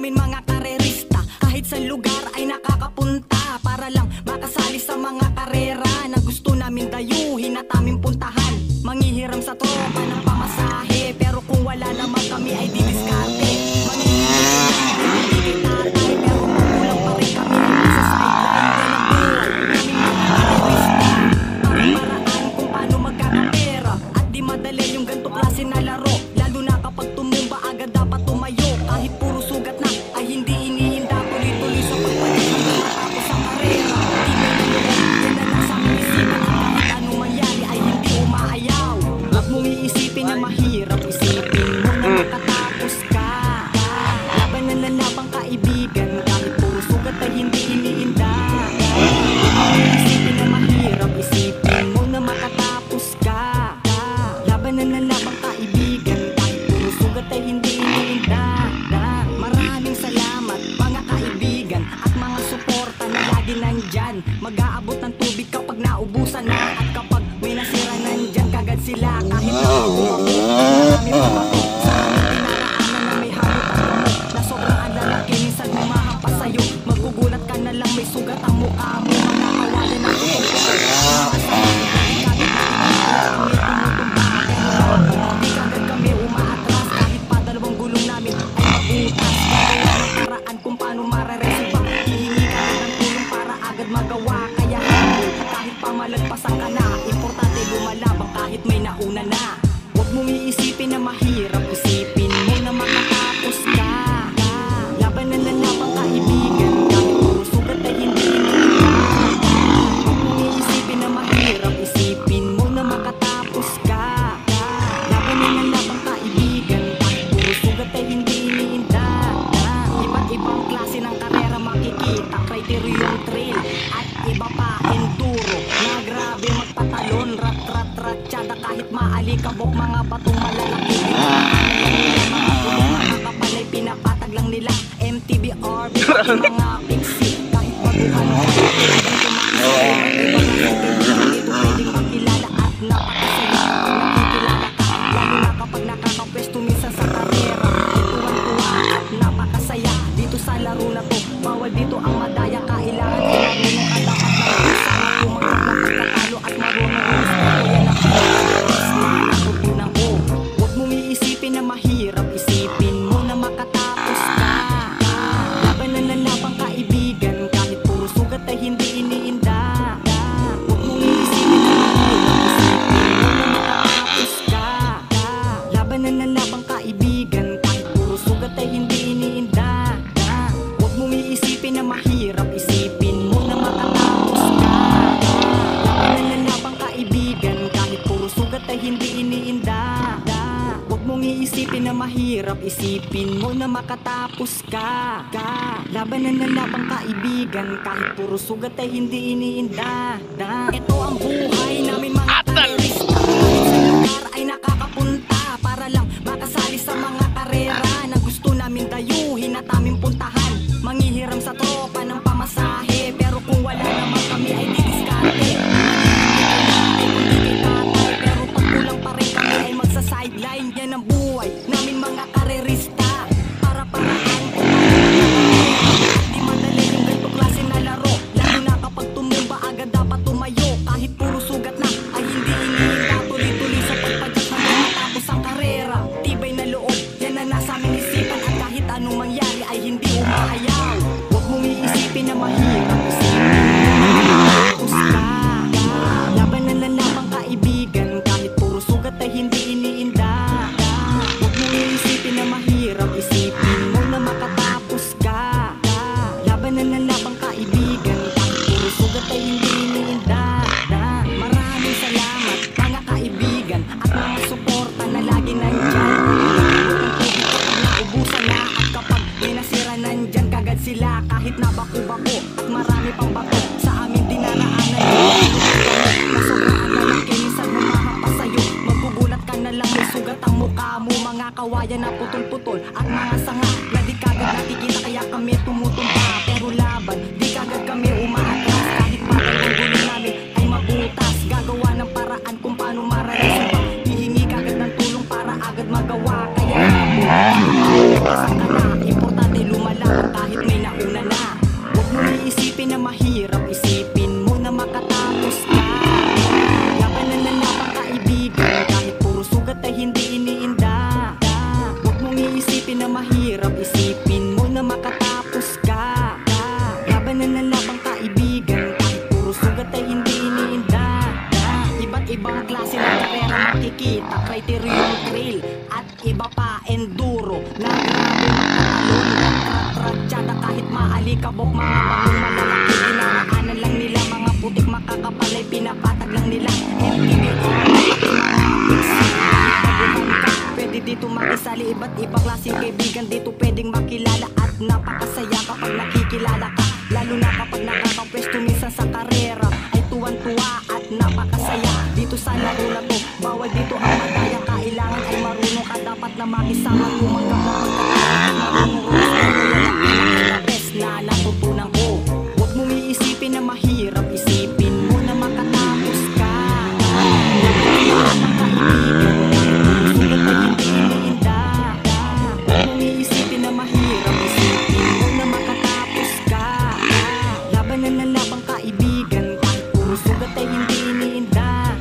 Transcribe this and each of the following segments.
namin mga karerista. Kahit sa lugar ay nakakapunta para lang makasali sa mga karera na gusto namin dayuhin at aming puntahan. Manghihiram sa tropa ng pamasahe, pero kung wala naman kami ay didiskarte. Manghihiram tatay, pero magulang pa rin kami sa sideline. Yan ang buhay namin mga karerista. Ang paraan kung paano magkakapera at di madali yung ganto klase na laro. Lalo na kapag tumumba agad dapat tumayo. Kahit puro sugat na ay hindi iniinda. Tuloy-tuloy sa pagpapalitan matapos ang karera. Di mo nalulog, yan na lang sa aming isipan. Kahit anong mangyari ay hindi umaayaw. Huwag mong iisipin na mahirap, isipin mo na makatapos ka. Laban na lalabang kaibigan, kahit puro sugat ay hindi iniinda. Huwag mong iisipin na mahirap, isipin mo na makatapos ka. Laban na lalabang kaibigan, kahit puro sugat ay hindi iniinda. Maraming salamat mga kaibigan at mga suporta na lagi nandyan. Mag-aabot ng tubig kapag naubusan na, at kapag may nasira nandyan kagad sila. Kahit na marami pa ako sa aming pinaraanan na may hamot at gamot na sobrang alalaki, minsan humahampas sa'yo. Magugulat ka na lang may sugat ang mukha mo. Mga kawalan ng tutulog, di kagad kami umaatras. Kahit pa dalawang gulong namin ay mabutas. Gagawa ng paraan kung paano mararesolba. Hihingi ka na ng tulong para agad magawa. Kaya hindi, kahit pa malagpasan ka na, importante lumalabang kahit may nauna na. Huwag mong iisipin na mahirap, isipin mo na makatapos ka. Laban na lalabang kaibigan, kahit puro sugat ay hindi iniinda. Huwag mong iisipin na mahirap, isipin mo na makatapos ka. Laban na lalabang kaibigan, kahit puro sugat ay hindi iniinda. Iba't ibang klase ng karera makikita, criterion trail at iba pa enduro. Na grabe magpatalon, rat-rat-rat tsada kahit maalikabok, mga batong malalaki. Mga kapalay pinapatag lang nila, MTB RB, mga pixie. Kahit baguhan mo, dito pwedeng makilala at napakasaya. Nakikilala ka, lalo na kapag nakakapwesto minsan sa karera. Tuwan-tuwa at napakasaya dito sa laro na to. Bawal dito ang madaya, kailangan ay marunong ka dapat na mag-isama. Tumanggap ng pagkatalo at marunong gusto. Yan ang natutunan ko. Huwag mong iisipin na mahirap, isipin mo na makatapos ka. Laban na lalabang kaibigan, kahit puro sugat ay hindi iniinda. Huwag mong iisipin na mahirap, isipin mo na makatapos ka. Laban na lalabang kaibigan, kahit puro sugat ay hindi iniinda. Huwag mong iisipin na mahirap, isipin mo na makatapos ka. Laban na lalabang kaibigan, kahit puro sugat ay hindi iniinda. Huwag mong iisipin na mahirap, isipin mo na makatapos ka. Laban na lalabang kaibigan, kahit puro sugat ay hindi iniinda. Ito ang buhay namin mga karerista. Kahit sa lugar ay nakakapunta para lang makasali sa mga karera na gusto namin dayuhin at aming puntahan. Manghihiram sa tropa ng pamasahe, pero kung wala naman kami ay didiskarte. Pero pag kulang pa rin kami ay magsa-sideline. Yan ang buhay namin mga karerista. Para paraan kung di madali yung ganito klase na laro. Lalo na kapag tumumba agad dapat tumayo. Kahit puro sugat na ay hindi iniinda. Tuloy-tuloy sa pagpadyak hanggang matapos ang karera. Tibay na loob, yan na nasa aming isipan. At kahit anong mangyari ay hindi umaayaw. Huwag mong iisipin na mahirap, isipin mo na makatapos ka. Laban na lalabang kaibigan, kahit puro sugat ay hindi iniinda. Huwag mong iisipin na mahirap, isipin mo na makatapos ka. Laban na lalabang kaibigan, kahit puro sugat ay hindi iniinda. Maraming salamat mga kaibigan at mga suporta na lagi nandyan. Ubusan na at kapag may nasira nandyan kagad sila. Kahit na bako-bako at marami pang bato sa aming dinaraanan. Na sobrang lalaki, minsan humahampas sa'yo. Magugulat ka na lang may sugat ang mukha mo. Mga kawayan na putol-putol at mga sanga na di kagad nakikita, kaya kami tumutumba. Pero laban, di kagad kami umaatras. Kahit pa dalawang gulo namin ay mabutas. Gagawa ng paraan kung paano mararesolba. Hihingi kagad ng tulong para agad magawa. Kaya importante lumala nauna na. Huwag mong iisipin na mahirap, isipin mo na makatapos ka. Laban na laban kaibigan, kahit puro sugat ay hindi iniinda. Huwag mong iisipin na mahirap, isipin mo na makatapos ka. Laban na laban kaibigan, kahit puro sugat ay hindi iniinda. Iba't ibang klase ng karera makikita, criterion trail at iba pa enduro. Lagrabo magkatalon, tratradyada kahit maalikabok, mga bagong malalaki. Dinaraanan lang nila, mga putik makakapalay, pinapatag lang nila MTV pwede dito makisali, iba't ibang klaseng kaibigan dito pwedeng makilala. At napakasaya kapag nakikilala ka, lalo na kapag nakakapwesto minsan sa karera. Ay tuwan-tuwa at napakasaya dito sa laro na to. Bawal dito ang madaya, kailangan ay marunong ka. Dapat na makisama, tumanggap na marunong the best na natutunan ko. Huwag mong iisipin na mahirap, isipin mo na makatapos ka. Huwag mong iisipin na mahirap, isipin mo na makatapos ka. Laban na labang kaibigan, kahit puro sugat ay hindi iniinda.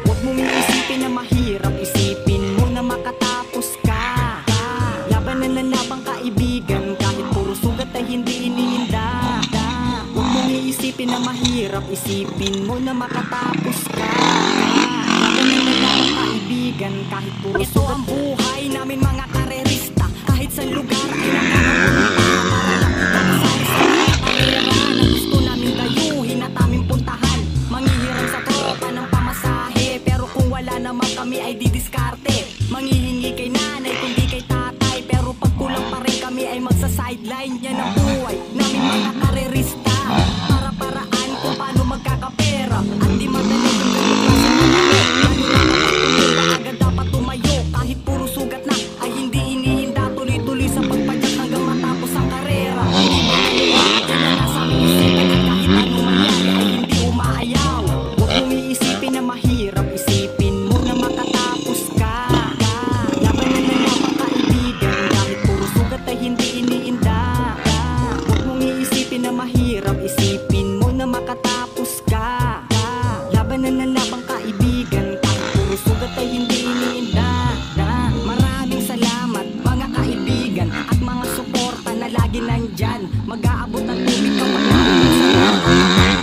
Huwag mong iisipin na mahirap, isipin mo na makatapos ka. Laban na labang kaibigan, kahit puro sugat ay hindi iniinda. Huwag mong iisipin na mahirap, isipin mo na makatapos ka. Laban na labang kaibigan, kahit puro sugat. Ito ang buhay namin mga karerista, kahit sa lugar ay gusto namin dayuhin at aming puntahan. Manghihiram sa tropa ng pamasahe, pero kung wala naman kami ay didiskarte. Manghihingi kay nanay kung di kay tatay, pero pag kulang pa rin kami ay magsa-sideline. Yan ang buhay namin mga karerista, para-paraan kung paano magkakapera. At di madali yung agad dapat tumayo, kahit puro sugat na ay hindi inihinda. Tuloy-tuloy sa pagpadyak hanggang matapos ang karera. Yan ang nasa aming isipan, at kahit ano mangyari ay hindi umaayaw. Huwag mong iisipin na mahirap, isipin mo na makatapos ka. Laban na labang kaibigan, kahit puro sugat ay hindi iniinda. Huwag mong iisipin na mahirap, isipin mo na makatapos ka. Laban na labang kaibigan, kahit puro sugat ay hindi iniinda. Maraming salamat mga kaibigan at mga suporta na lagi nandyan. Mag-aabot ng tubig kapag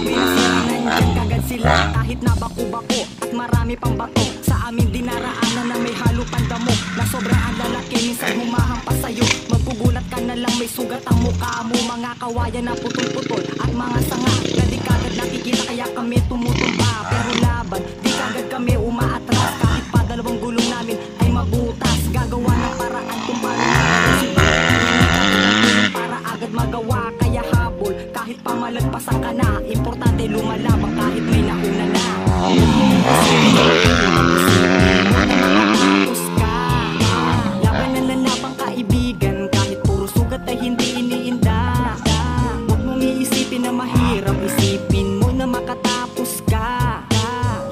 pinasira nandyan kagad sila, kahit nabako-bako at marami pang bato. Sa amin dinaraanan na may halo pandamo, na sobrang ang lalaki minsan humahampas sa'yo. Magpugulat ka na lang, may sugat ang mukha mo. Mga kawayan na putol-putol at mga sanga na di kagad nakikita, kaya kami tumutumba. Pero laban, di kagad kami umaatras, kahit pa dalawang gulong namin ay mabutas. Gagawa ng paraan kung paano para agad magawa, kaya habol kahit pa malagpasan ka na. Importante lumalabang kahit may nauna na. Makatapos ka. Laban na labang kaibigan, kahit puro sugat ay hindi iniinda. Huwag mong iisipin na mahirap, isipin mo na makatapos ka.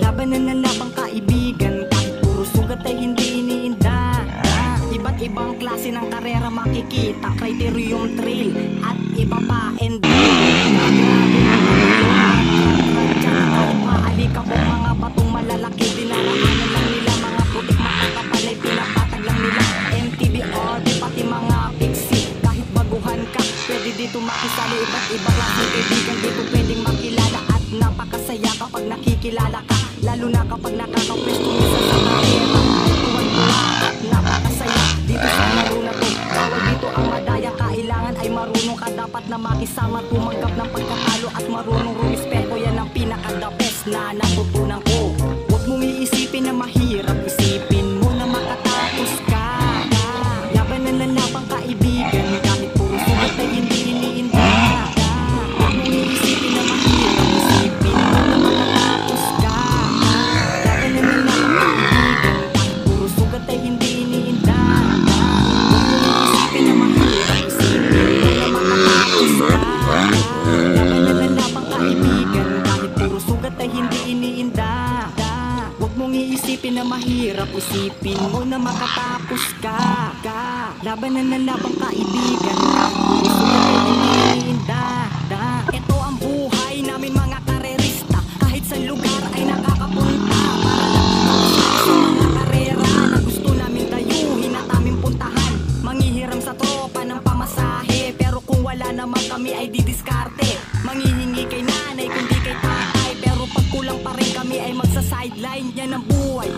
Laban na labang kaibigan, kahit puro sugat ay hindi iniinda. Iba't ibang klase ng karera makikita, criterion trail at iba pa enduro. Kahit maalikabok, mga batong malalaki, dinaraanan lang nila. Mga putik makakapalay, pinapatag lang nila MTV audio, pati mga pixie. Kahit baguhan ka, pwede dito makisali. Iba't ibang klaseng kaibigan dito pwedeng makilala. At napakasaya kapag nakikilala ka, lalo na kapag nakakapwesto minsan sa karera. Tuwan-tuwa at napakasaya dito sa laro na to. Bawal dito ang madaya, kailangan ay marunong ka. Dapat na makisama, tumanggap ng pagkatalo at marunong rumispeto. Yan ang pinaka-the best na natutunan ko. Huwag mong iisipin na mahirap, isipin mo na makatapos ka. Laban na labang kaibigan, kahit puro sugat ay hindi iniinda. Huwag mong iisipin na mahirap, isipin mo na makatapos ka. Laban na labang kaibigan, kahit puro sugat ay hindi iniinda. Huwag mong iisipin na mahirap, isipin mo na makatapos ka. Laban na labang kaibigan, kahit puro sugat ay hindi iniinda. Huwag mong iisipin na mahirap, isipin mo na makatapos ka. Laban na labang kaibigan, kahit puro sugat ay hindi iniinda. naman kami ay didiskarte. Manghihingi kay nanay kundi kay tatay, pero pag kulang pa rin kami ay magsa-sideline niya ng buhay.